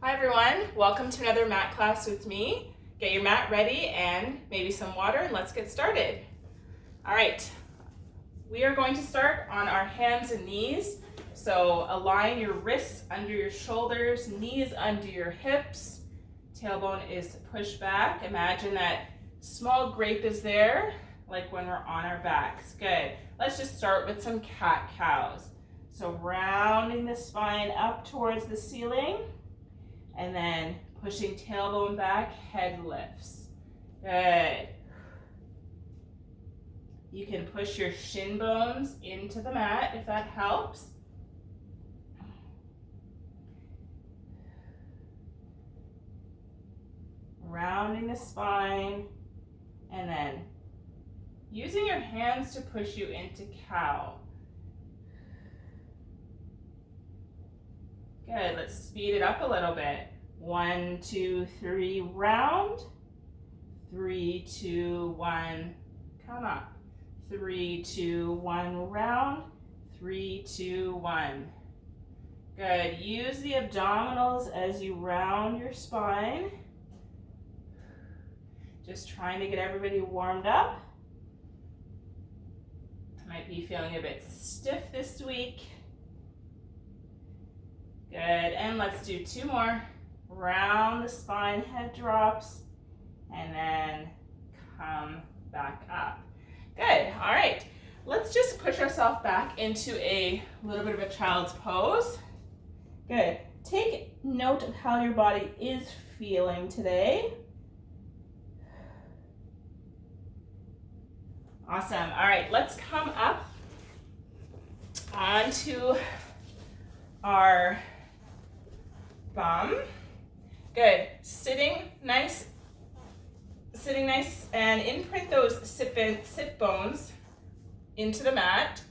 Hi everyone, welcome to another mat class with me. Get your mat ready and maybe some water and let's get started. All right, we are going to start on our hands and knees. So align your wrists under your shoulders, knees under your hips. Tailbone is pushed back. Imagine that small grape is there, like when we're on our backs. Good. Let's just start with some cat-cows. So rounding the spine up towards the ceiling. And then pushing tailbone back, head lifts. Good. You can push your shin bones into the mat if that helps. Rounding the spine, and then using your hands to push you into cow. Good, let's speed it up a little bit. 1, 2, 3, round. 3, 2, 1, come up. 3, 2, 1, round. 3, 2, 1. Good, use the abdominals as you round your spine. Just trying to get everybody warmed up. Might be feeling a bit stiff this week. Good, and let's do 2 more. Round the spine, head drops, and then come back up. Good, all right. Let's just push ourselves back into a little bit of a child's pose. Good, take note of how your body is feeling today. Awesome, all right, let's come up onto our bum. Good. Sitting nice and imprint those sit bones into the mat.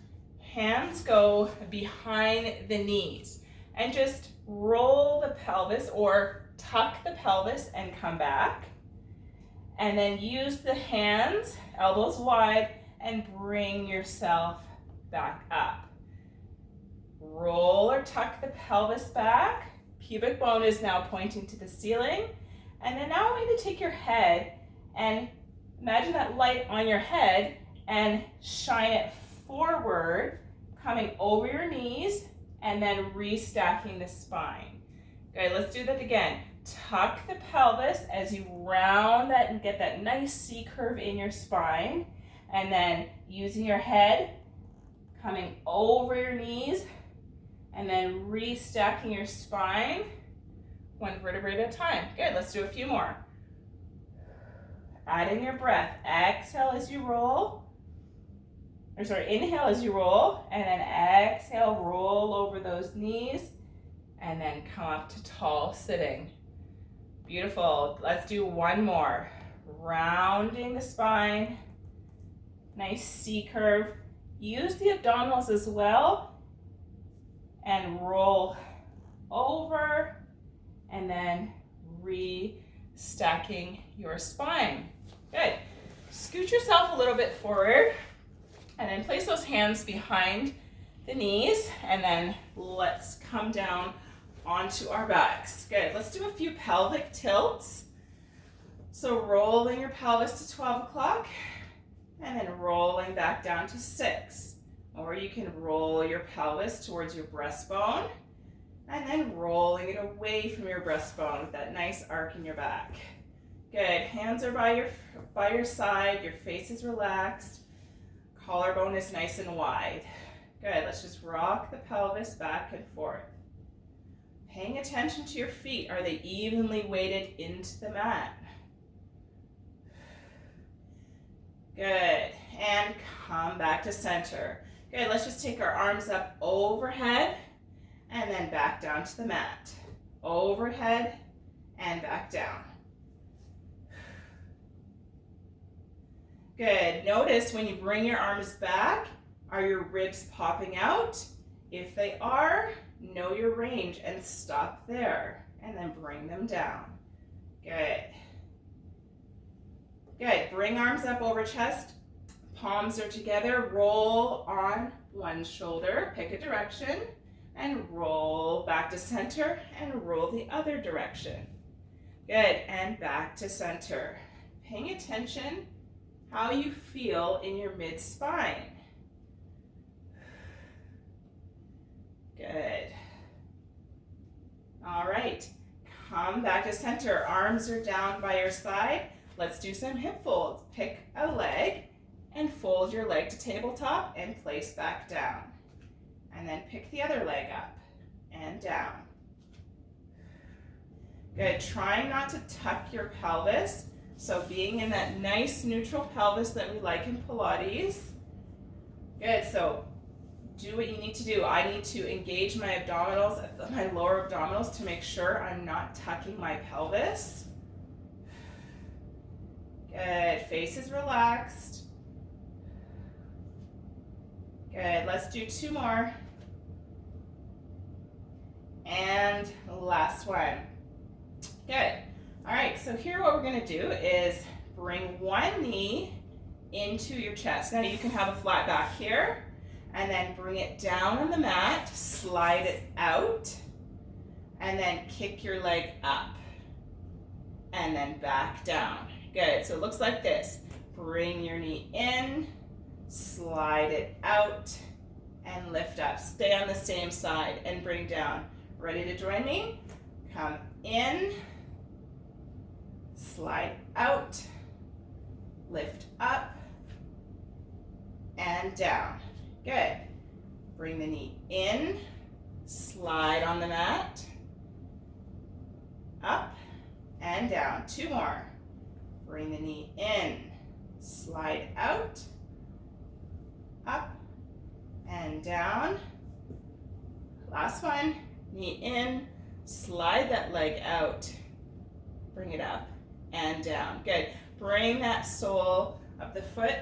Hands go behind the knees and just roll the pelvis or tuck the pelvis and come back. And then use the hands, elbows wide, and bring yourself back up. Roll or tuck the pelvis back. Pubic bone is now pointing to the ceiling. And then now I want you to take your head and imagine that light on your head and shine it forward, coming over your knees and then restacking the spine. Good, let's do that again. Tuck the pelvis as you round that and get that nice C curve in your spine. And then using your head, coming over your knees, and then restacking your spine, 1 vertebrae at a time. Good, let's do a few more. Add in your breath. Exhale as you roll. Inhale as you roll, and then exhale, roll over those knees, and then come up to tall sitting. Beautiful, let's do 1 more. Rounding the spine, nice C curve. Use the abdominals as well, and roll over, and then restacking your spine. Good. Scoot yourself a little bit forward, and then place those hands behind the knees, and then let's come down onto our backs. Good. Let's do a few pelvic tilts. So rolling your pelvis to 12 o'clock, and then rolling back down to 6. Or you can roll your pelvis towards your breastbone and then rolling it away from your breastbone with that nice arc in your back. Good, hands are by your side, your face is relaxed, collarbone is nice and wide. Good, let's just rock the pelvis back and forth. Paying attention to your feet, are they evenly weighted into the mat? Good, and come back to center. Good, let's just take our arms up overhead and then back down to the mat. Overhead and back down. Good, notice when you bring your arms back, are your ribs popping out? If they are, know your range and stop there and then bring them down. Good. Good, bring arms up over chest. Palms are together, roll on one shoulder, pick a direction. and roll back to center and roll the other direction. Good, and back to center. Paying attention how you feel in your mid-spine. Good. All right, come back to center. Arms are down by your side. Let's do some hip folds. Pick a leg and fold your leg to tabletop and place back down. And then pick the other leg up and down. Good, trying not to tuck your pelvis. So being in that nice neutral pelvis that we like in Pilates. Good, so do what you need to do. I need to engage my abdominals, my lower abdominals, to make sure I'm not tucking my pelvis. Good, face is relaxed. Good, let's do 2 more. And last one. Good. All right, so here what we're gonna do is bring one knee into your chest. Now you can have a flat back here, and then bring it down on the mat, slide it out, and then kick your leg up, and then back down. Good, so it looks like this. Bring your knee in, slide it out, and lift up. Stay on the same side and bring down. Ready to join me? Come in, slide out, lift up, and down. Good. Bring the knee in, slide on the mat, up and down. 2 more. Bring the knee in, slide out, up and down. Last one. Knee in, slide that leg out, bring it up and down. Good. Bring that sole of the foot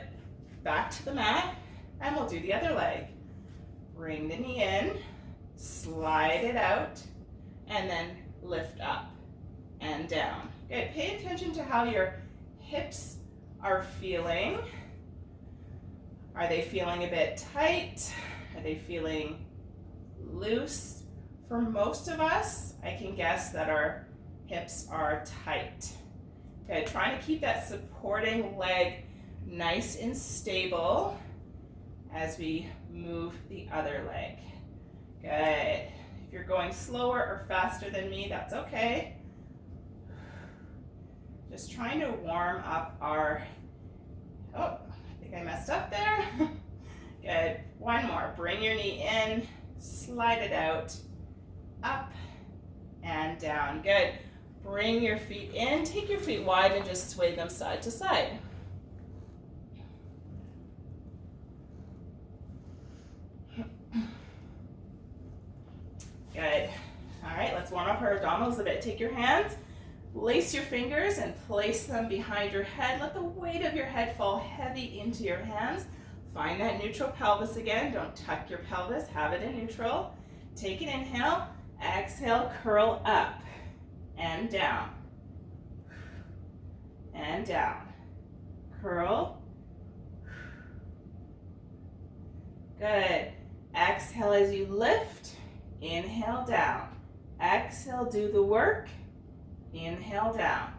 back to the mat, and we'll do the other leg. Bring the knee in, slide it out, and then lift up and down. Good. Pay attention to how your hips are feeling. Are they feeling a bit tight? Are they feeling loose? For most of us, I can guess that our hips are tight. Good. Trying to keep that supporting leg nice and stable as we move the other leg. Good. If you're going slower or faster than me, that's okay. Just trying to warm up our, oh, I think I messed up there. Good. One more. Bring your knee in, slide it out, up and down. Good. Bring your feet in, take your feet wide and just sway them side to side. Good. All right, let's warm up our abdominals a bit. Take your hands, lace your fingers and place them behind your head. Let the weight of your head fall heavy into your hands. Find that neutral pelvis again. Don't tuck your pelvis, have it in neutral. Take an inhale, exhale, curl up and down. And down. Curl. Good. Exhale as you lift. Inhale down. Exhale, do the work. Inhale down.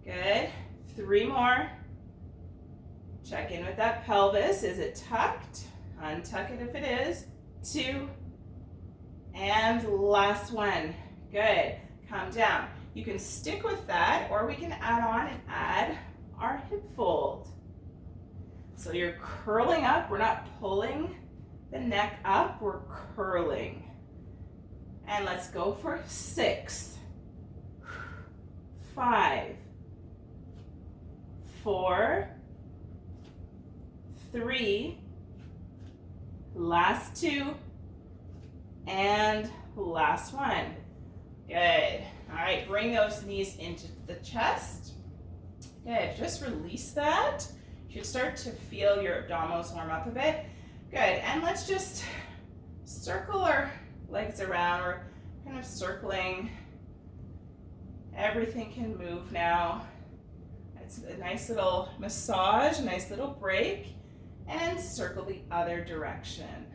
Good. 3 more. Check in with that pelvis. Is it tucked? Untuck it if it is. 2. And last one. Good. Come down. You can stick with that, or we can add on and add our hip fold. So you're curling up. We're not pulling the neck up. We're curling. And let's go for 6, 5, 4, 3, last 2, and last one. Good. All right, bring those knees into the chest. Good, just release that. You should start to feel your abdominals warm up a bit. Good, and let's just circle our legs around. We're kind of circling. Everything can move now. It's a nice little massage, a nice little break, and circle the other direction.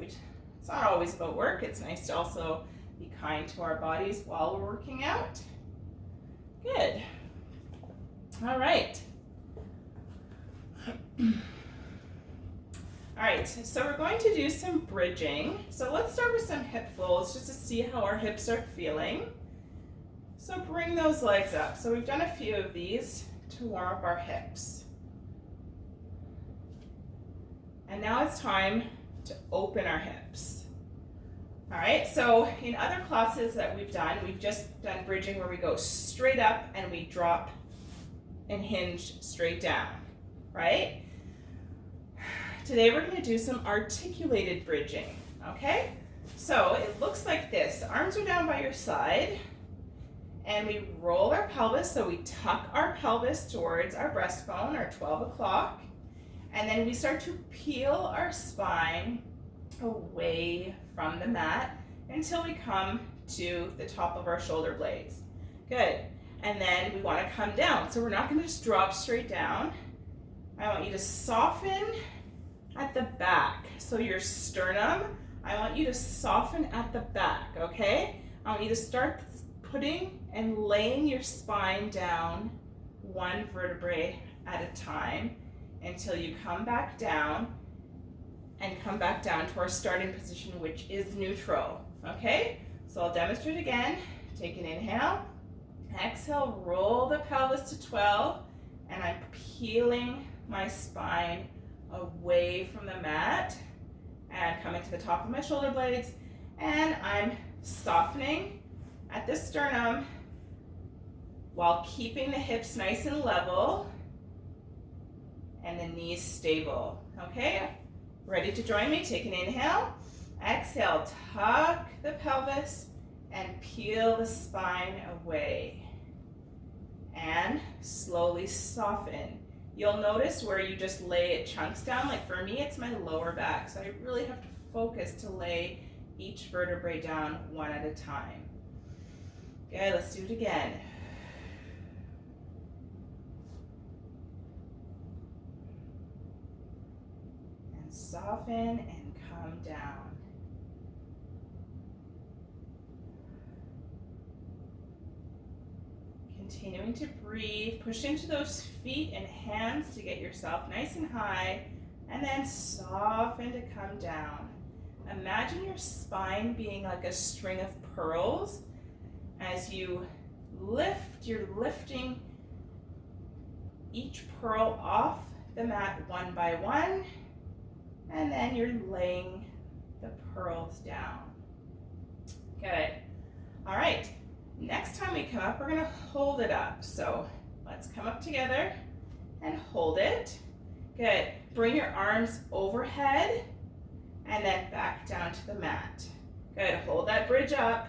it's not always about work. It's nice to also be kind to our bodies while we're working out. Good. All right. All right, so we're going to do some bridging. So let's start with some hip folds just to see how our hips are feeling. So bring those legs up. So we've done a few of these to warm up our hips. And now it's time to open our hips. All right, so in other classes that we've just done bridging where we go straight up and we drop and hinge straight down, right? Today we're going to do some articulated bridging, okay? So it looks like this. The arms are down by your side, and we roll our pelvis, so we tuck our pelvis towards our breastbone, our 12 o'clock, and then we start to peel our spine away from the mat until we come to the top of our shoulder blades. Good. And then we want to come down. So we're not going to just drop straight down. I want you to soften at the back. So your sternum, I want you to soften at the back, okay? I want you to start putting and laying your spine down one vertebrae at a time until you come back down and come back down to our starting position, which is neutral, okay? So I'll demonstrate again. Take an inhale. Exhale, roll the pelvis to 12, and I'm peeling my spine away from the mat and coming to the top of my shoulder blades, and I'm softening at the sternum while keeping the hips nice and level and the knees stable, okay? Ready to join me? Take an inhale. Exhale, tuck the pelvis and peel the spine away. And slowly soften. You'll notice where you just lay it chunks down. Like for me, it's my lower back. So I really have to focus to lay each vertebrae down one at a time. Okay, let's do it again. And soften and come down. Continuing to breathe, push into those feet and hands to get yourself nice and high, and then soften to come down. Imagine your spine being like a string of pearls. As you lift, you're lifting each pearl off the mat one by one, and then you're laying the pearls down. Good. All right. Next time we come up, we're going to hold it up. So let's come up together and hold it. Good. Bring your arms overhead and then back down to the mat. Good. Hold that bridge up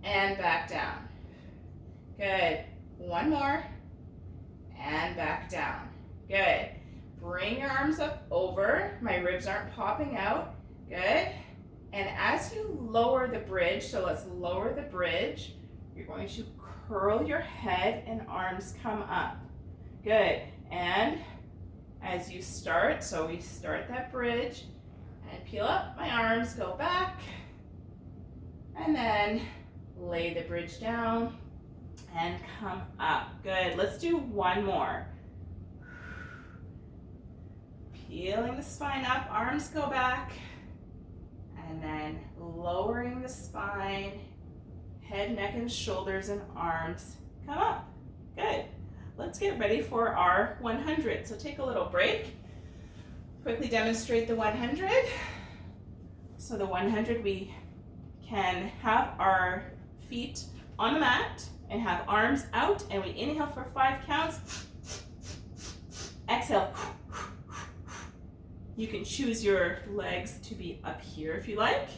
and back down. Good. One more and back down. Good. Bring your arms up over. My ribs aren't popping out. Good. And as you lower the bridge, so let's lower the bridge, you're going to curl your head and arms come up. Good. And as you start, so we start that bridge and peel up my arms, go back, and then lay the bridge down and come up. Good. Let's do one more. Peeling the spine up, arms go back, and then lowering the spine, head, neck, and shoulders and arms come up. Good. Let's get ready for our 100. So take a little break. Quickly demonstrate the 100. So the 100, we can have our feet on the mat and have arms out, and we inhale for 5 counts. Exhale. You can choose your legs to be up here if you like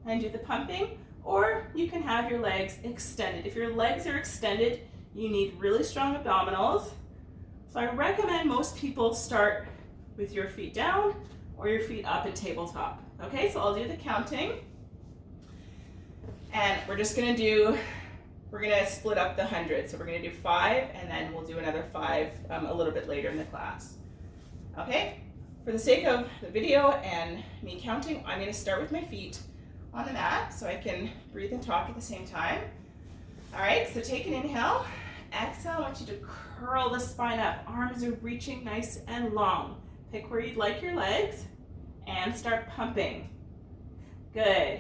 and do the pumping, or you can have your legs extended. If your legs are extended, you need really strong abdominals. So I recommend most people start with your feet down or your feet up in tabletop. Okay, so I'll do the counting. And we're gonna split up the 100. So we're gonna do 5, and then we'll do another 5 a little bit later in the class. Okay, for the sake of the video and me counting, I'm going to start with my feet on the mat so I can breathe and talk at the same time. All right, so take an inhale. Exhale, I want you to curl the spine up. Arms are reaching nice and long. Pick where you'd like your legs and start pumping. Good.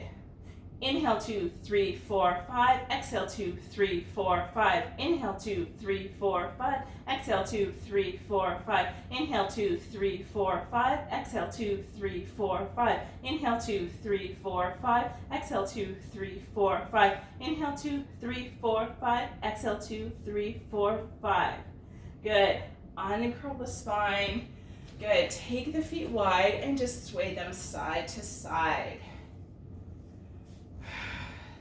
Inhale, 2, 3, 4, 5. Exhale, 2, 3, 4, 5. Inhale, 2, 3, 4, 5. Exhale, 2, 3, 4, 5. Inhale, 2, 3, 4, 5. Exhale, 2, 3, 4, 5. Inhale, 2, 3, 4, 5. Exhale, 2, 3, 4, 5. Inhale, 2, 3, 4, 5. Exhale, 2, 3, 4, 5. Good. Uncurl the spine. Good. Take the feet wide and just sway them side to side.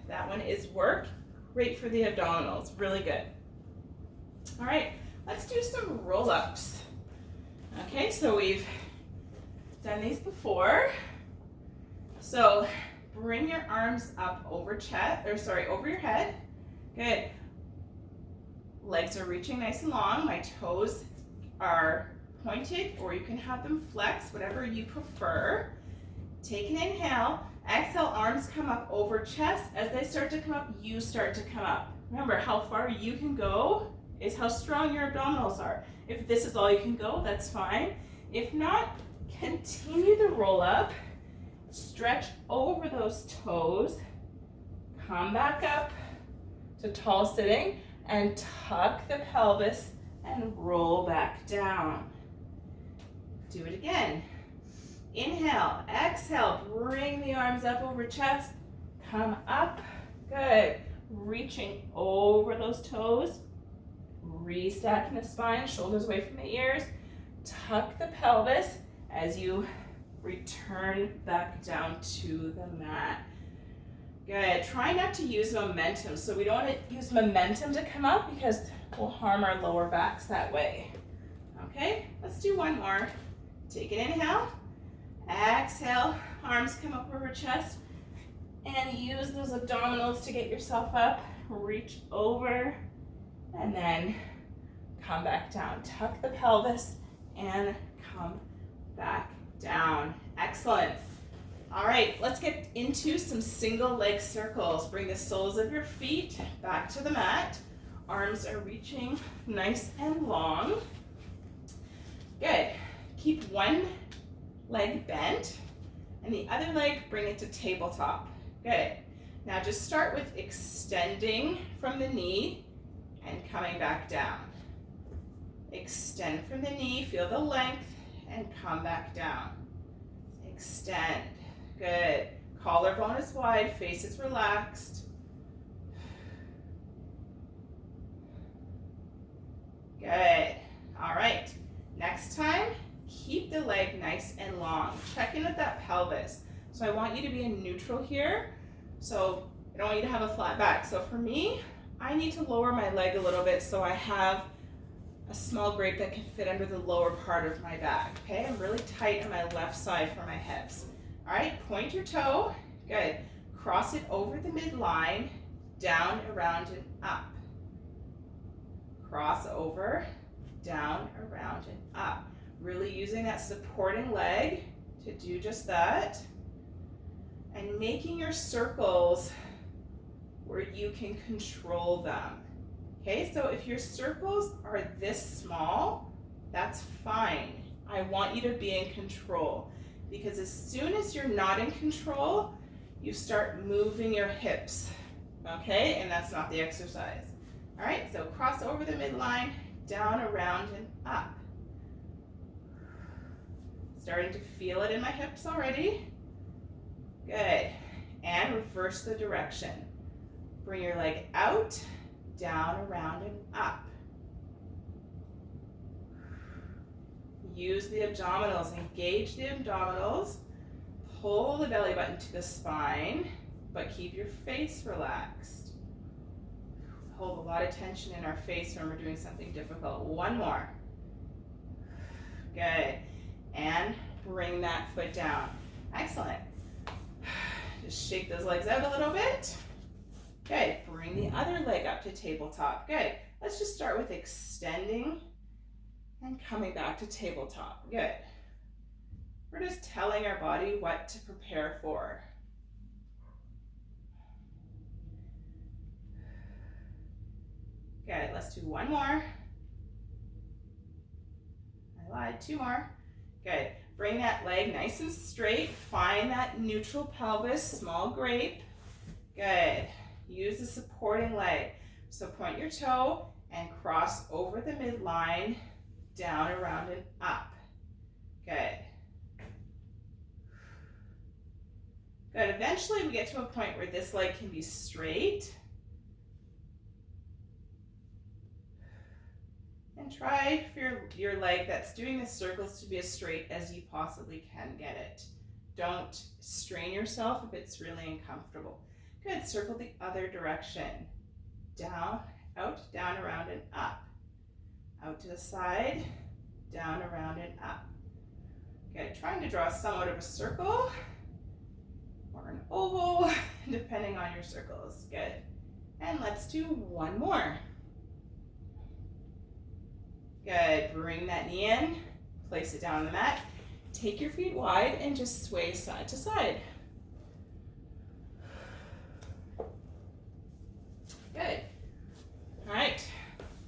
That one is work. Great for the abdominals. Really good. All right, let's do some roll-ups. Okay, so we've done these before. So bring your arms up over over your head. Good. Legs are reaching nice and long. My toes are pointed, or you can have them flex, whatever you prefer. Take an inhale. Exhale, arms come up over chest. As they start to come up, you start to come up. Remember, how far you can go is how strong your abdominals are. If this is all you can go, that's fine. If not, continue the roll up. Stretch over those toes. Come back up to tall sitting and tuck the pelvis and roll back down. Do it again. Inhale, exhale, bring the arms up over chest, come up, good. Reaching over those toes, restacking the spine, shoulders away from the ears, tuck the pelvis as you return back down to the mat. Good, try not to use momentum. So we don't want to use momentum to come up because we'll harm our lower backs that way. Okay, let's do one more. Take an inhale. Exhale, arms come up over chest, and use those abdominals to get yourself up. Reach over, and then come back down. Tuck the pelvis, and come back down. Excellent. All right, let's get into some single leg circles. Bring the soles of your feet back to the mat. Arms are reaching nice and long. Good. Keep one leg bent, and the other leg, bring it to tabletop. Good. Now just start with extending from the knee and coming back down. Extend from the knee, feel the length, and come back down. Extend. Good. Collarbone is wide, face is relaxed. Good. All right. Next time, keep the leg nice and long. Check in with that pelvis. So I want you to be in neutral here. So I don't want you to have a flat back. So for me, I need to lower my leg a little bit so I have a small grate that can fit under the lower part of my back. Okay, I'm really tight on my left side for my hips. All right, point your toe. Good. Cross it over the midline, down, around, and up. Cross over, down, around, and up. Really using that supporting leg to do just that. And making your circles where you can control them. Okay, so if your circles are this small, that's fine. I want you to be in control, because as soon as you're not in control, you start moving your hips, okay? And that's not the exercise. All right, so cross over the midline, down, around, and up. Starting to feel it in my hips already. Good. And reverse the direction. Bring your leg out, down, around, and up. Use the abdominals. Engage the abdominals. Pull the belly button to the spine, but keep your face relaxed. Hold a lot of tension in our face when we're doing something difficult. One more. Good. And bring that foot down. Excellent. Just shake those legs out a little bit. Good. Bring the other leg up to tabletop. Good. Let's just start with extending and coming back to tabletop. Good. We're just telling our body what to prepare for. Good, let's do one more. I lied, two more. Good, bring that leg nice and straight. Find that neutral pelvis, small grape. Good, use the supporting leg. So point your toe and cross over the midline, down, around, and up. Good. Good, eventually we get to a point where this leg can be straight. And try for your leg that's doing the circles to be as straight as you possibly can get it. Don't strain yourself if it's really uncomfortable. Good, circle the other direction. Down, out, down, around, and up. Out to the side, down, around, and up. Good, trying to draw somewhat of a circle or an oval, depending on your circles. Good. And let's do one more. Good, bring that knee in, place it down on the mat. Take your feet wide and just sway side to side. Good. All right,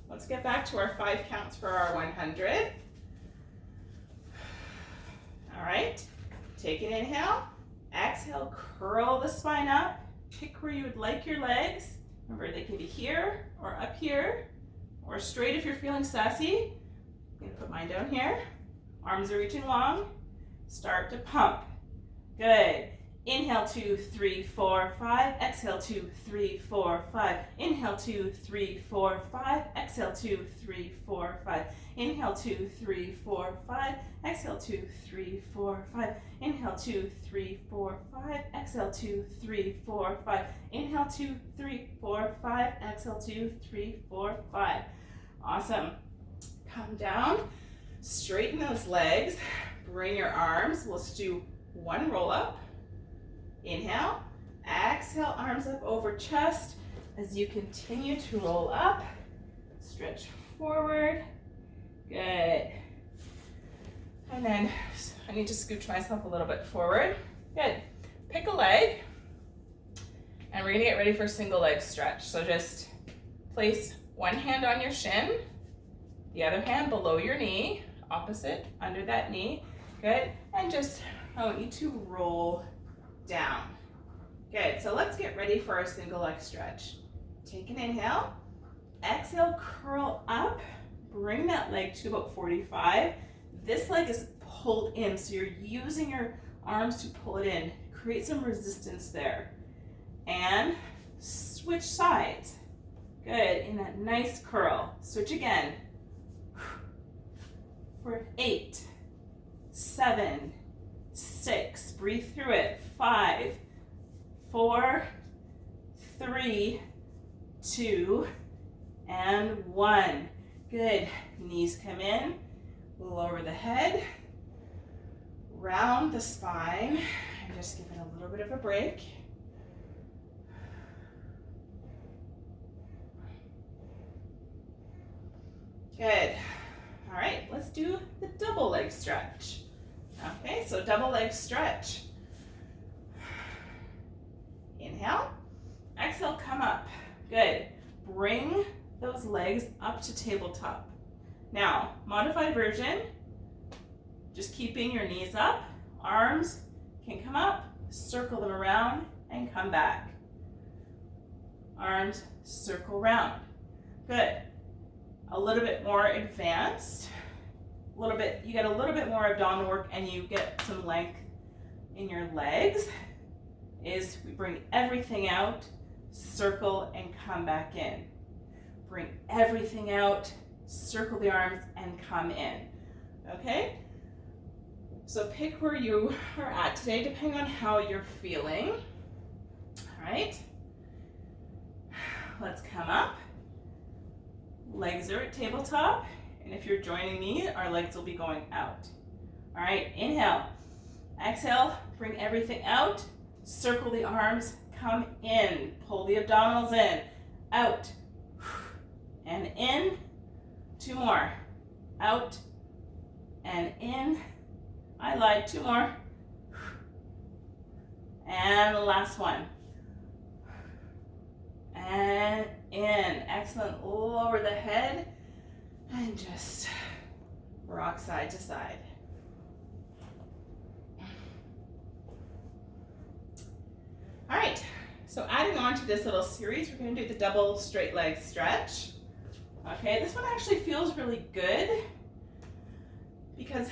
let's get back to our 5 counts for our 100. All right, take an inhale. Exhale, curl the spine up. Pick where you would like your legs. Remember, they can be here or up here or straight if you're feeling sassy. I'm gonna put mine down here. Arms are reaching long. Start to pump. Good. Inhale, 2, 3, 4, 5. Exhale, 2, 3, 4, 5. Inhale, 2, 3, 4, 5. Exhale, 2, 3, 4, 5. Inhale, 2, 3, 4, 5. Exhale, 2, 3, 4, 5. Inhale, 2, 3, 4, 5. Exhale, 2, 3, 4, 5. Inhale, 2, 3, 4, 5. Exhale, 2, 3, 4, 5. Awesome. Come down, straighten those legs, bring your arms. We'll just do one roll up. Inhale, exhale, arms up over chest as you continue to roll up. Stretch forward. Good. And then I need to scooch myself a little bit forward. Good. Pick a leg, and we're gonna get ready for a single leg stretch. So just place one hand on your shin, the other hand below your knee, opposite, under that knee. Good. And just, I want you to roll down. Good. So let's get ready for our single leg stretch. Take an inhale. Exhale, curl up. Bring that leg to about 45. This leg is pulled in, so you're using your arms to pull it in. Create some resistance there. And switch sides. Good. In that nice curl. Switch again. For 8, 7, 6. Breathe through it. 5, 4, 3, 2, and 1. Good. Knees come in. Lower the head. Round the spine. And just give it a little bit of a break. Good. All right, let's do the double leg stretch. Okay, so double leg stretch. Inhale. Exhale, come up. Good. Bring those legs up to tabletop. Now, modified version, just keeping your knees up. Arms can come up, circle them around, and come back. Arms circle round. Good. A little bit more advanced, you get a little bit more abdominal work and you get some length in your legs, is we bring everything out, circle, and come back in. Bring everything out, circle the arms, and come in. Okay? So pick where you are at today, depending on how you're feeling. All right? Let's come up. Legs are at tabletop, and if you're joining me, our legs will be going out. All right, inhale. Exhale, bring everything out. Circle the arms, come in. Pull the abdominals in. Out. And in. 2 more. Out. And in. I lied. 2 more. And the last one. And in. Excellent. Lower the head and just rock side to side. All right, so adding on to this little series, we're going to do the double straight leg stretch. Okay, this one actually feels really good because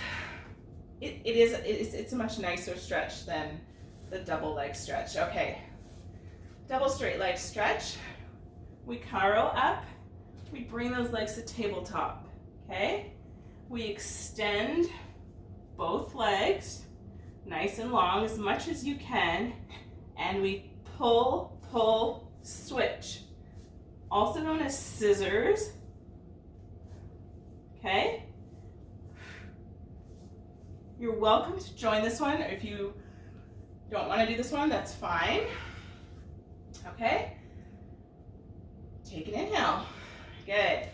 it's a much nicer stretch than the double leg stretch. Okay, double straight leg stretch. We curl up, we bring those legs to tabletop. Okay, we extend both legs nice and long as much as you can, and we pull, pull, switch, also known as scissors. Okay, you're welcome to join this one. If you don't want to do this one, that's fine. Okay, take an inhale. Good.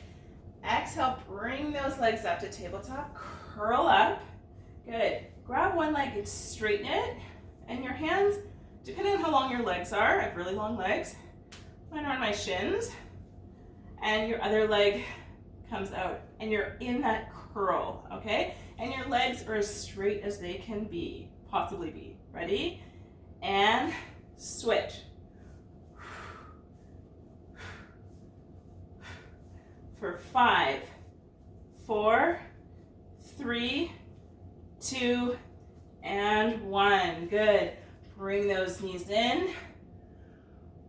Exhale, bring those legs up to tabletop, curl up. Good. Grab one leg and straighten it, and your hands, depending on how long your legs are, I have really long legs, mine are on my shins, and your other leg comes out, and you're in that curl, okay? And your legs are as straight as they can be, possibly be. Ready? And switch. For 5, 4, 3, 2, and 1. Good. Bring those knees in,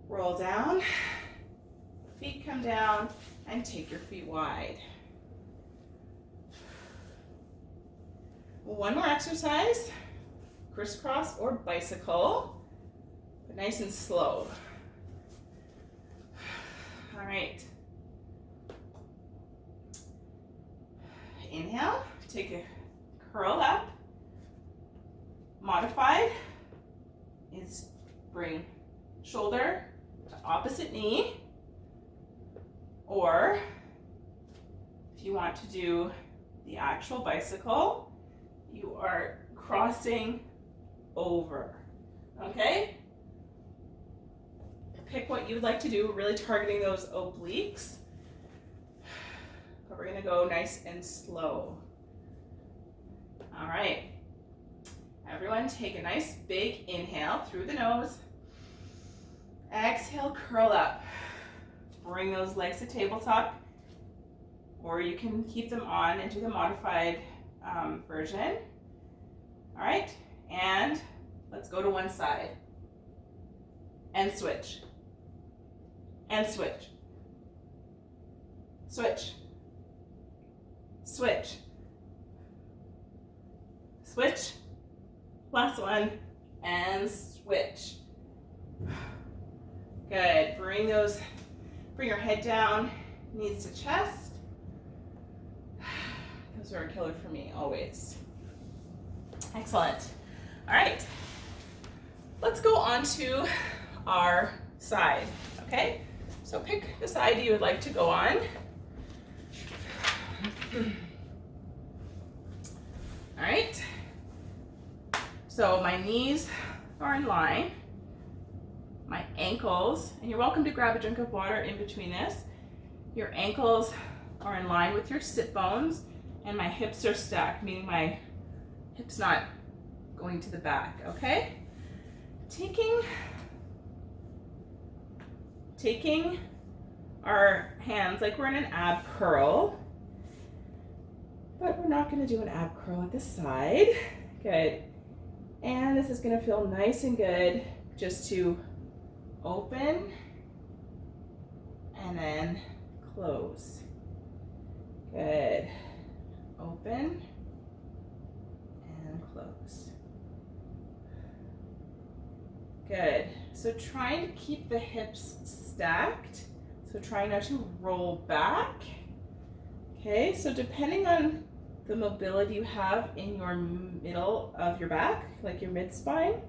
roll down, feet come down, and take your feet wide. One more exercise, crisscross or bicycle, but nice and slow. All right. Inhale, take a curl up. Modified is bring shoulder to opposite knee, or if you want to do the actual bicycle, you are crossing over, okay? Pick what you would like to do, really targeting those obliques, but we're gonna go nice and slow. All right. Everyone take a nice big inhale through the nose. Exhale, curl up. Bring those legs to tabletop, or you can keep them on into the modified version. All right, and let's go to one side. And switch. And switch. Switch. Switch. Switch. Last one, and switch. Good. Bring your head down, knees to chest. Those are a killer for me, always. Excellent. All right. Let's go on to our side, okay? So pick the side you would like to go on. All right. So my knees are in line, my ankles, and you're welcome to grab a drink of water in between this. Your ankles are in line with your sit bones, and my hips are stacked, meaning my hips not going to the back, okay? Taking our hands like we're in an ab curl, but we're not gonna do an ab curl at this side. Good. And this is gonna feel nice and good just to open and then close. Good. Open and close. Good. So trying to keep the hips stacked. So try not to roll back. Okay, so depending on the mobility you have in your middle of your back, like your mid-spine,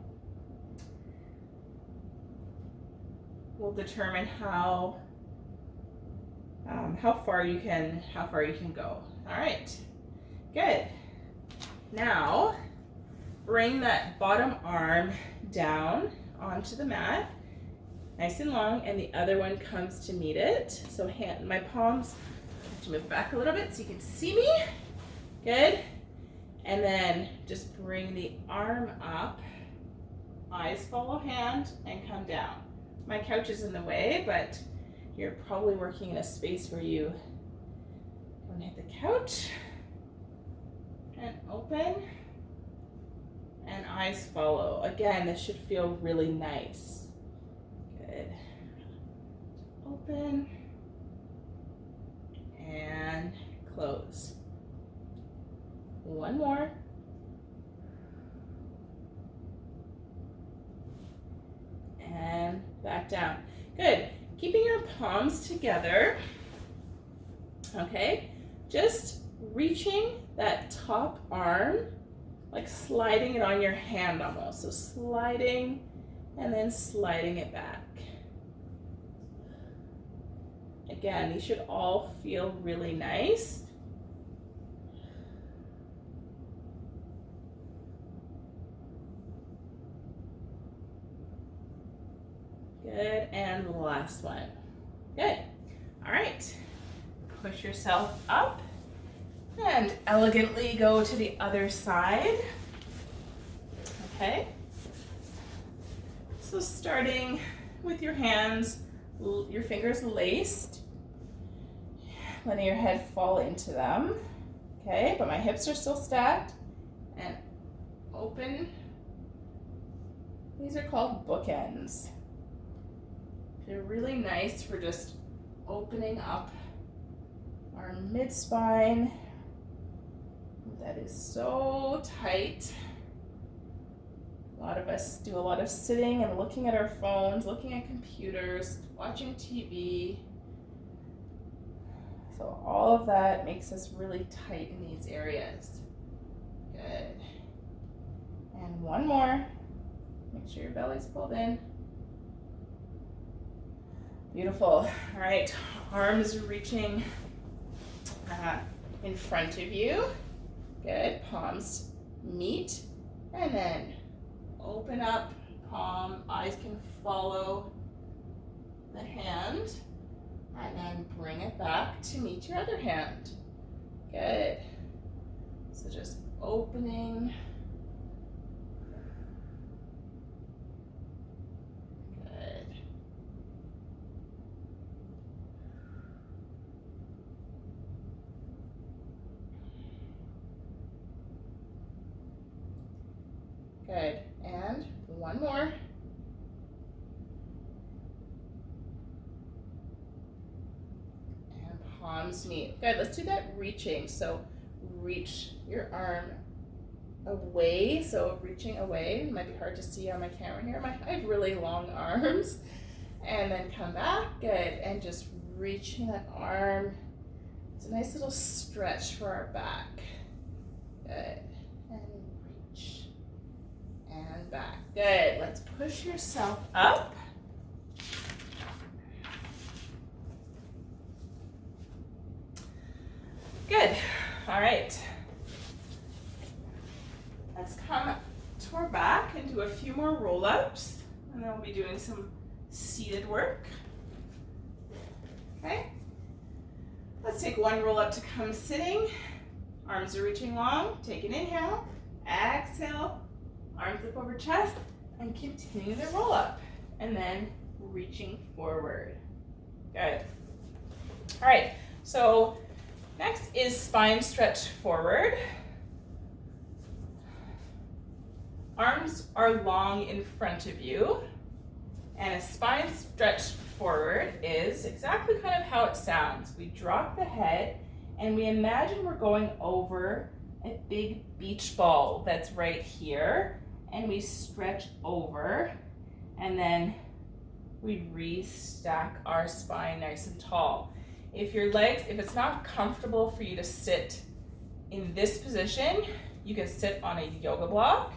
will determine how far you can go. All right, good. Now bring that bottom arm down onto the mat, nice and long, and the other one comes to meet it. So my palms, I have to move back a little bit so you can see me. Good. And then just bring the arm up, eyes follow hand, and come down. My couch is in the way, but you're probably working in a space where you don't hit the couch. And open, and eyes follow. Again, this should feel really nice. Good. Open, and close. One more. And back down. Good. Keeping your palms together. Okay. Just reaching that top arm, like sliding it on your hand almost. So sliding and then sliding it back. Again, these should all feel really nice. Good, and the last one. Good. All right. Push yourself up and elegantly go to the other side. Okay. So starting with your hands, your fingers laced, letting your head fall into them. Okay, but my hips are still stacked, and open. These are called bookends. They're really nice for just opening up our mid-spine. That is so tight. A lot of us do a lot of sitting and looking at our phones, looking at computers, watching TV. So all of that makes us really tight in these areas. Good. And one more. Make sure your belly's pulled in. Beautiful. All right, arms reaching in front of you. Good, palms meet, and then open up, palm, eyes can follow the hand, and then bring it back to meet your other hand. Good. So just opening. Good, and one more. And palms meet. Good, let's do that reaching. So reach your arm away. So reaching away, it might be hard to see on my camera here. I have really long arms. And then come back, good, and just reaching that arm. It's a nice little stretch for our back. Good, and reach. And back. Good. Let's push yourself up. Good. All right. Let's come to our back and do a few more roll-ups, and then we'll be doing some seated work. Okay. Let's take one roll-up to come sitting. Arms are reaching long. Take an inhale. Exhale. Arms up over chest, and continue the roll up, and then reaching forward. Good. All right, so next is spine stretch forward. Arms are long in front of you, and a spine stretch forward is exactly kind of how it sounds. We drop the head, and we imagine we're going over a big beach ball that's right here, and we stretch over, and then we re-stack our spine nice and tall. If it's not comfortable for you to sit in this position, you can sit on a yoga block,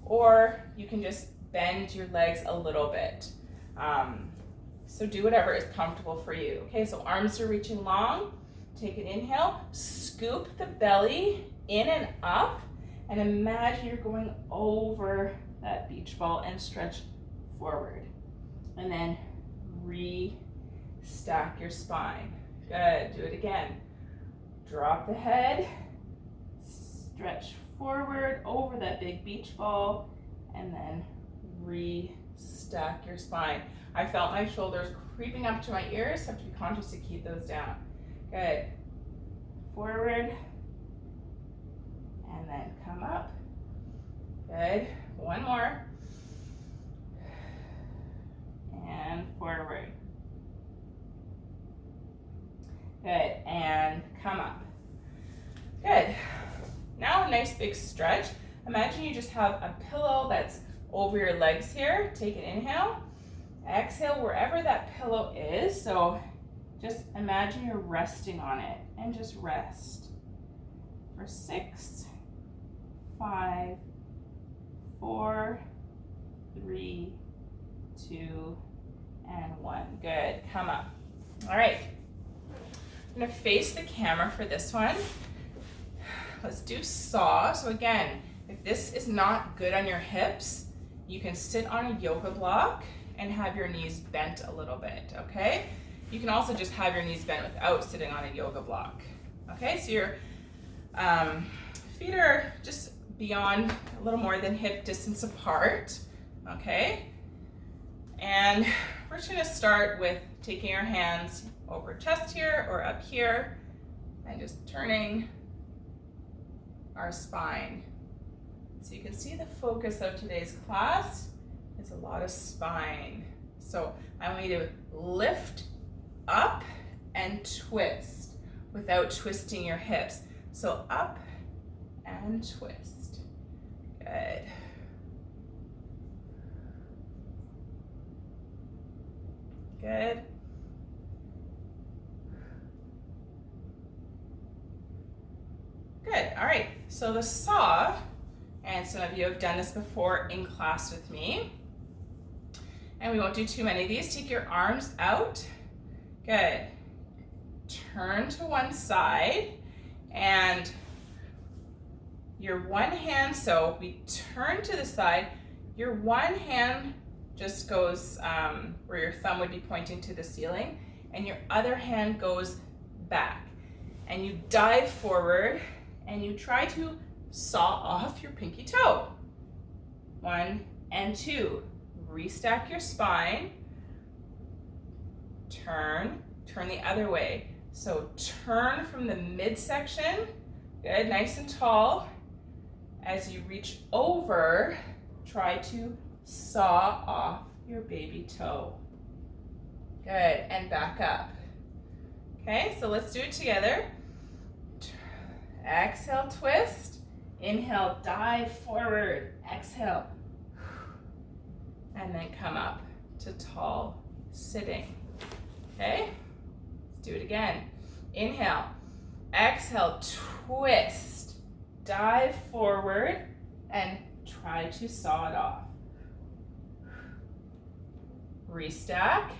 or you can just bend your legs a little bit. So do whatever is comfortable for you. Okay, so arms are reaching long. Take an inhale, scoop the belly in and up, And imagine you're going over that beach ball and stretch forward. And then re-stack your spine. Good, do it again. Drop the head, stretch forward over that big beach ball, and then re-stack your spine. I felt my shoulders creeping up to my ears, so I have to be conscious to keep those down. Good. Forward, and then come up. Good. One more. And forward. Good, and come up. Good. Now a nice big stretch. Imagine you just have a pillow that's over your legs here. Take an inhale. Exhale wherever that pillow is. So just imagine you're resting on it and just rest for 6, 5, 4, 3, 2, and 1. Good. Come up. All right. I'm going to face the camera for this one. Let's do saw. So again, if this is not good on your hips, you can sit on a yoga block and have your knees bent a little bit, okay? You can also just have your knees bent without sitting on a yoga block. Okay, so your feet are just beyond a little more than hip distance apart, okay? And we're just gonna start with taking your hands over chest here or up here and just turning our spine. So you can see the focus of today's class is a lot of spine. So I want you to lift up and twist without twisting your hips. So up and twist. Good. Good. Good. All right. So the saw, and some of you have done this before in class with me, and we won't do too many of these. Take your arms out. Good. Turn to one side, and your one hand, so we turn to the side, your one hand just goes where your thumb would be pointing to the ceiling, and your other hand goes back. And you dive forward, and you try to saw off your pinky toe. 1 and 2. Restack your spine. Turn the other way. So turn from the midsection, good, nice and tall. As you reach over, try to saw off your baby toe. Good, and back up. Okay, so let's do it together. Exhale, twist. Inhale, dive forward. Exhale. And then come up to tall sitting. Okay? Let's do it again. Inhale. Exhale, twist. Dive forward and try to saw it off. Restack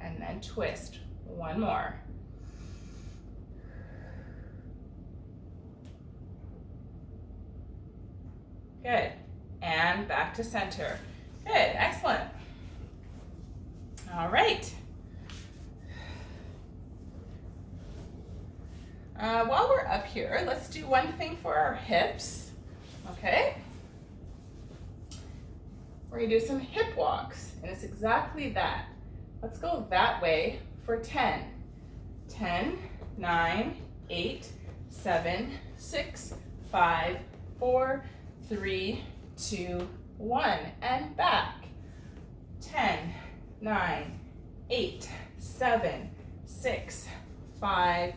and then twist. One more. Good. And back to center. Good. Excellent. All right. While we're up here, let's do one thing for our hips. Okay? We're going to do some hip walks, and it's exactly that. Let's go that way for 10. 10, 9, 8, 7, 6, 5, 4, 3, 2, 1, and back. 10, 9, 8, 7, 6, 5,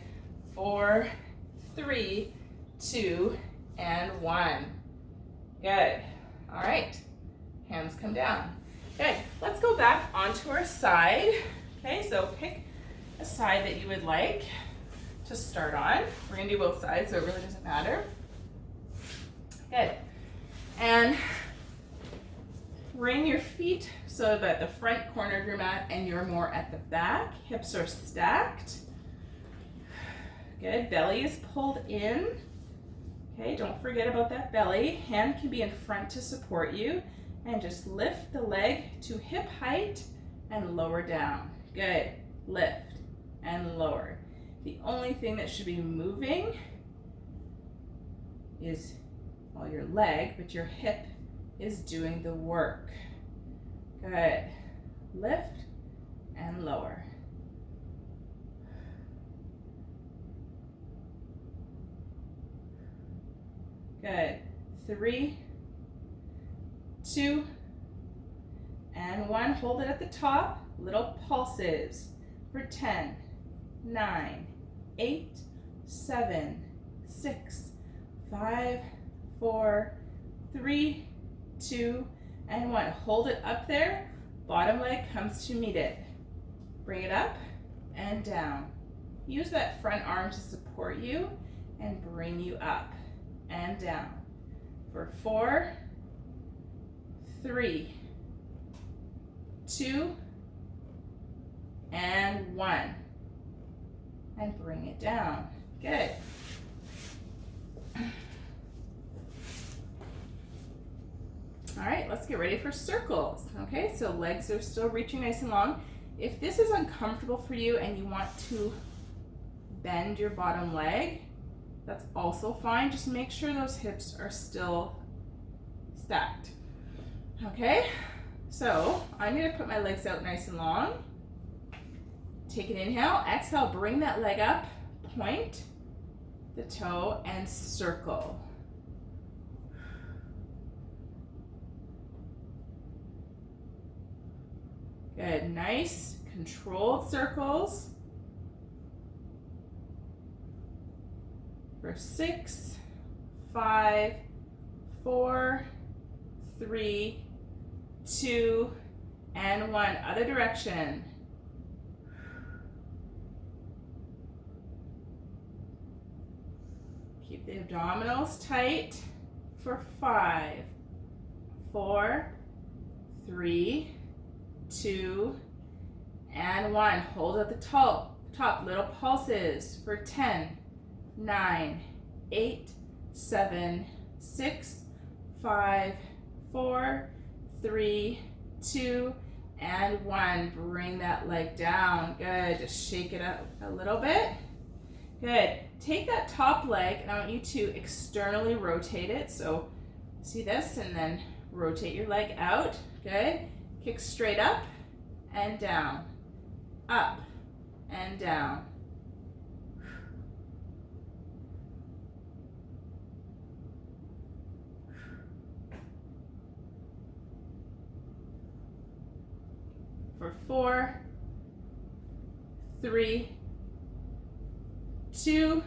4, 3, 2, and 1. Good. All right. Hands come down. Okay, let's go back onto our side. Okay, so pick a side that you would like to start on. We're gonna do both sides, so it really doesn't matter. Good. And bring your feet so that the front corner of your mat and you're more at the back. Hips are stacked. Good. Belly is pulled in. Okay, don't forget about that belly. Hand can be in front to support you. And just lift the leg to hip height and lower down. Good. Lift and lower. The only thing that should be moving is, well, your leg, but your hip is doing the work. Good. Lift and lower. Good. 3, 2, and 1. Hold it at the top. Little pulses for 10, 9, 8, 7, 6, 5, 4, 3, 2, and 1. Hold it up there. Bottom leg comes to meet it. Bring it up and down. Use that front arm to support you and bring you up and down for 4, 3, 2, and 1. And bring it down. Good. All right, let's get ready for circles. Okay, so legs are still reaching nice and long. If this is uncomfortable for you and you want to bend your bottom leg, that's also fine. Just make sure those hips are still stacked. Okay, so I'm gonna put my legs out nice and long. Take an inhale, exhale, bring that leg up, point the toe and circle. Good, nice controlled circles. For 6, 5, 4, 3, 2, and 1. Other direction. Keep the abdominals tight for 5, 4, 3, 2, and 1. Hold at the top. Little pulses for 10, 9, 8, 7, 6, 5, 4, 3, 2, and 1. Bring that leg down. Good. Just shake it up a little bit. Good. Take that top leg and I want you to externally rotate it. So see this and then rotate your leg out. Good. Kick straight up and down. Up and down. For 4, 3, 2,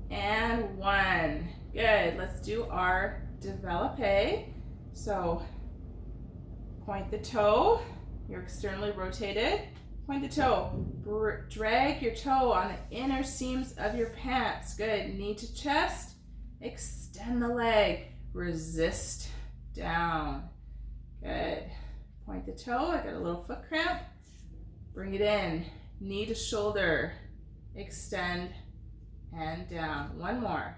and 1. Good. Let's do our developpe. So point the toe. You're externally rotated. Point the toe. Drag your toe on the inner seams of your pants. Good. Knee to chest. Extend the leg. Resist down. Good. Point the toe. I got a little foot cramp. Bring it in. Knee to shoulder. Extend and down. One more.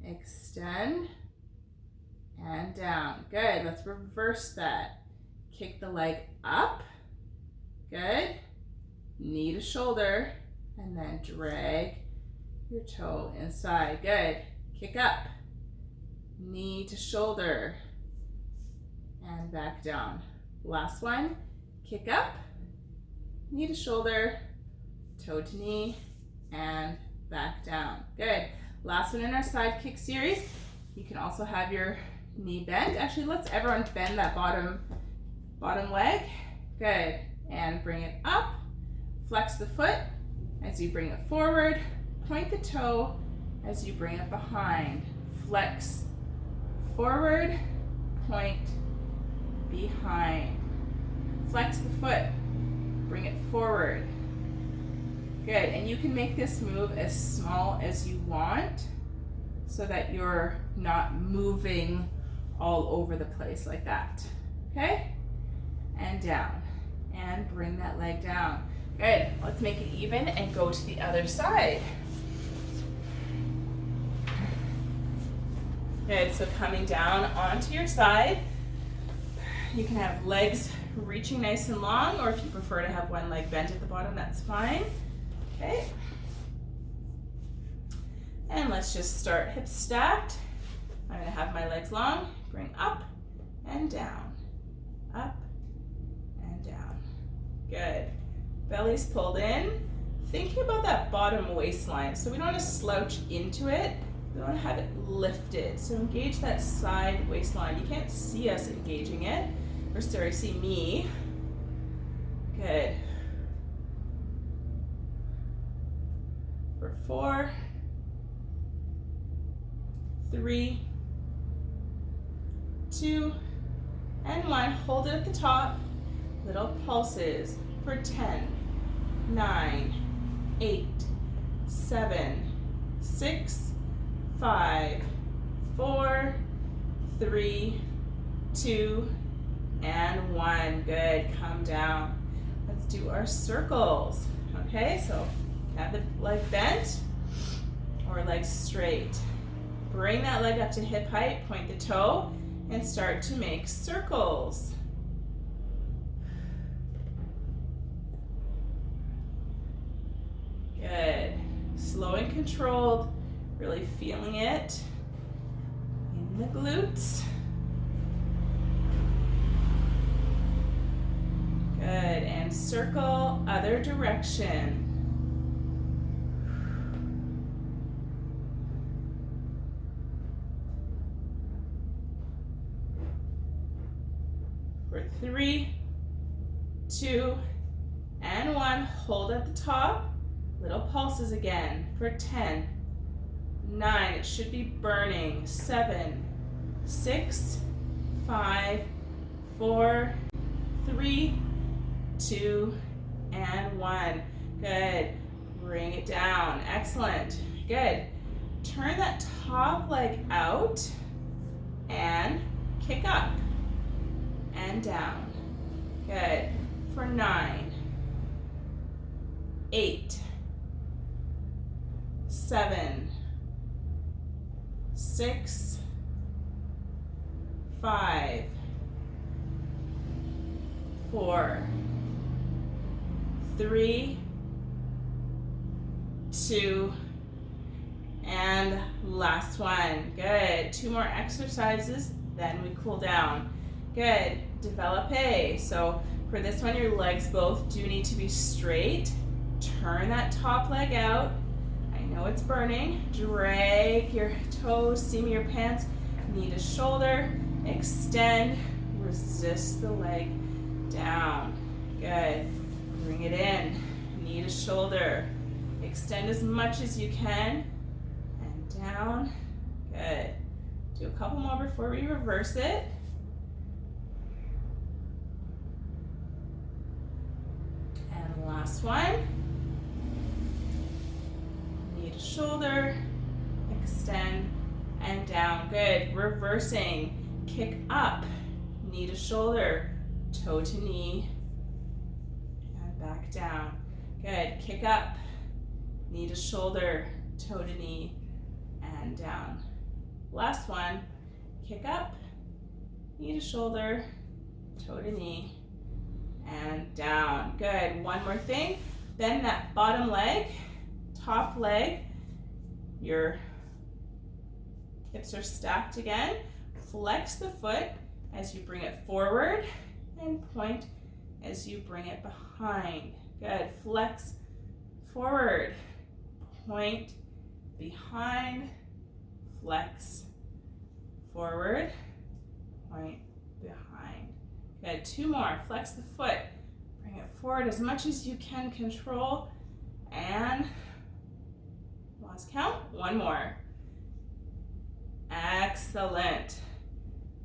Extend and down. Good. Let's reverse that. Kick the leg up. Good. Knee to shoulder and then drag your toe inside. Good. Kick up. Knee to shoulder and back down. Last one. Kick up, knee to shoulder, toe to knee, and back down. Good. Last one in our side kick series. You can also have your knee bent. Actually, let's everyone bend that bottom leg. Good. And bring it up. Flex the foot as you bring it forward. Point the toe as you bring it behind. Flex forward, point behind. Flex the foot, bring it forward. Good, and you can make this move as small as you want so that you're not moving all over the place like that. Okay? And down, and bring that leg down. Good. Let's make it even and go to the other side. Good. So coming down onto your side, you can have legs reaching nice and long, or if you prefer to have one leg bent at the bottom, that's fine. Okay. And let's just start hips stacked. I'm going to have my legs long, bring up and down, up and down. Good. Belly's pulled in. Thinking about that bottom waistline. So we don't want to slouch into it. We want to have it lifted. So engage that side waistline. You can't see us engaging it. Or sorry, see me. Good. For 4, 3, 2, and 1. Hold it at the top. Little pulses for 10, 9, 8, 7, 6, 5, 4, 3, 2, and 1. Good. Come down. Let's do our circles. Okay, so have the leg bent or legs straight. Bring that leg up to hip height, point the toe, and start to make circles. Good. Slow and controlled, really feeling it in the glutes. Good, and circle other direction. For 3, 2, and 1. Hold at the top. Little pulses again for 10, 9. It should be burning. 7, 6, 5, 4, 3, 2, and 1. Good. Bring it down. Excellent. Good. Turn that top leg out and kick up and down. Good. For 9, 8, 7, 6, 5, 4, 3, 2, and last one. Good. 2 more exercises, then we cool down. Good. Développé. So for this one, your legs both do need to be straight. Turn that top leg out. I know it's burning. Drag your toes, seam your pants, knee to shoulder, extend, resist the leg down. Good. Bring it in, knee to shoulder. Extend as much as you can and down. Good. Do a couple more before we reverse it. And last one. Knee to shoulder, extend and down. Good. Reversing. Kick up, knee to shoulder, toe to knee, and back down. Good. Kick up, knee to shoulder, toe to knee, and down. Last one. Kick up, knee to shoulder, toe to knee, and down. Good. One more thing. Bend that bottom leg, top leg. Your hips are stacked again. Flex the foot as you bring it forward and point as you bring it behind. Good. Flex forward, point behind, flex forward, point behind. Good. 2 more. Flex the foot. Bring it forward as much as you can control. And lost count. 1 more. Excellent.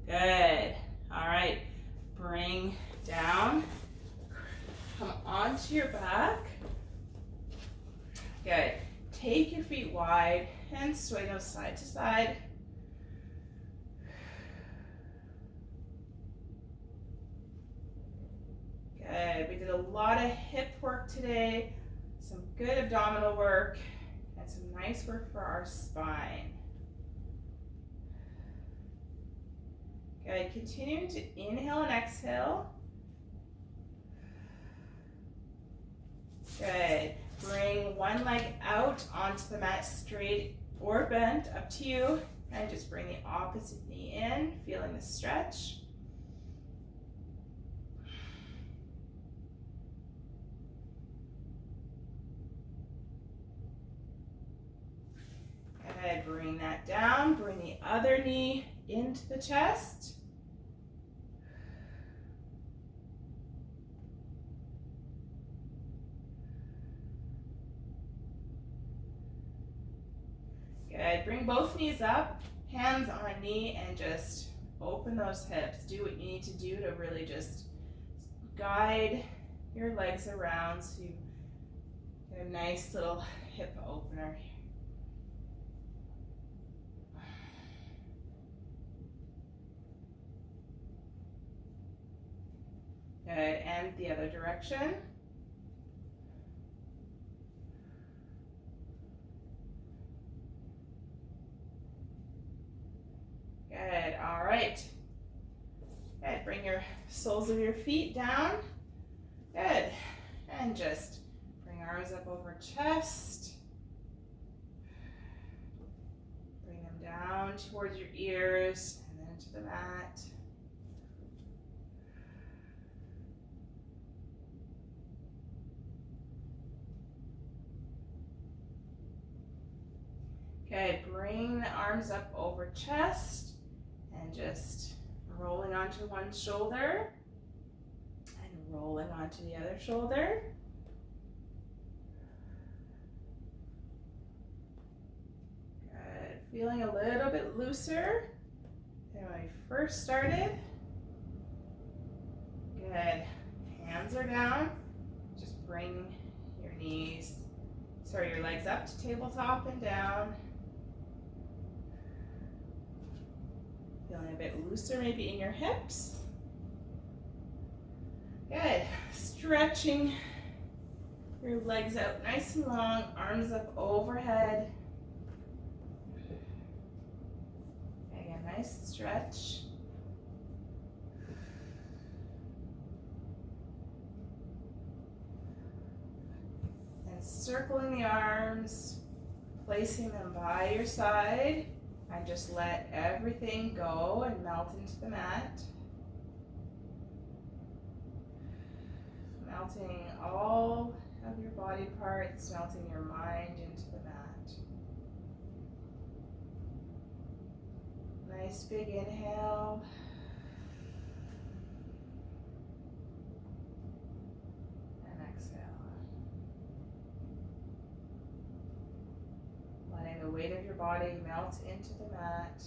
Good. All right. Bring down. Come onto your back. Good. Take your feet wide and sway them side to side. Good. We did did a lot of hip work today, some good abdominal work, and some nice work for our spine. Good, continuing to inhale and exhale. Good, bring one leg out onto the mat, straight or bent, up to you, and just bring the opposite knee in, feeling the stretch. Good, bring that down, bring the other knee into the chest. Good, bring both knees up, hands on knee, and just open those hips. Do what you need to do to really just guide your legs around so you get a nice little hip opener. Good, and the other direction. Good, all right. Good, bring your soles of your feet down. Good, and just bring arms up over chest. Bring them down towards your ears and then to the mat. Good, bring the arms up over chest and just rolling onto one shoulder and rolling onto the other shoulder. Good, feeling a little bit looser than when we first started. Good, hands are down. Just bring your your legs up to tabletop and down. Feeling a bit looser maybe in your hips. Good. Stretching your legs out nice and long, arms up overhead. Again, nice stretch. And circling the arms, placing them by your side. And just let everything go and melt into the mat. Melting all of your body parts, melting your mind into the mat. Nice big inhale. And exhale. Letting the weight of your body melt into the mat.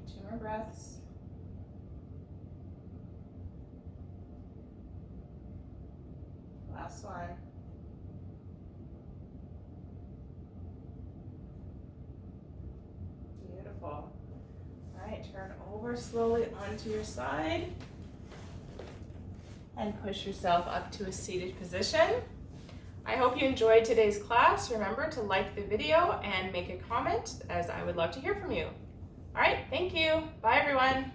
Two more breaths. Last one. Beautiful. All right, turn over slowly onto your side. And push yourself up to a seated position. I hope you enjoyed today's class. Remember to like the video and make a comment, as I would love to hear from you. All right, thank you. Bye, everyone.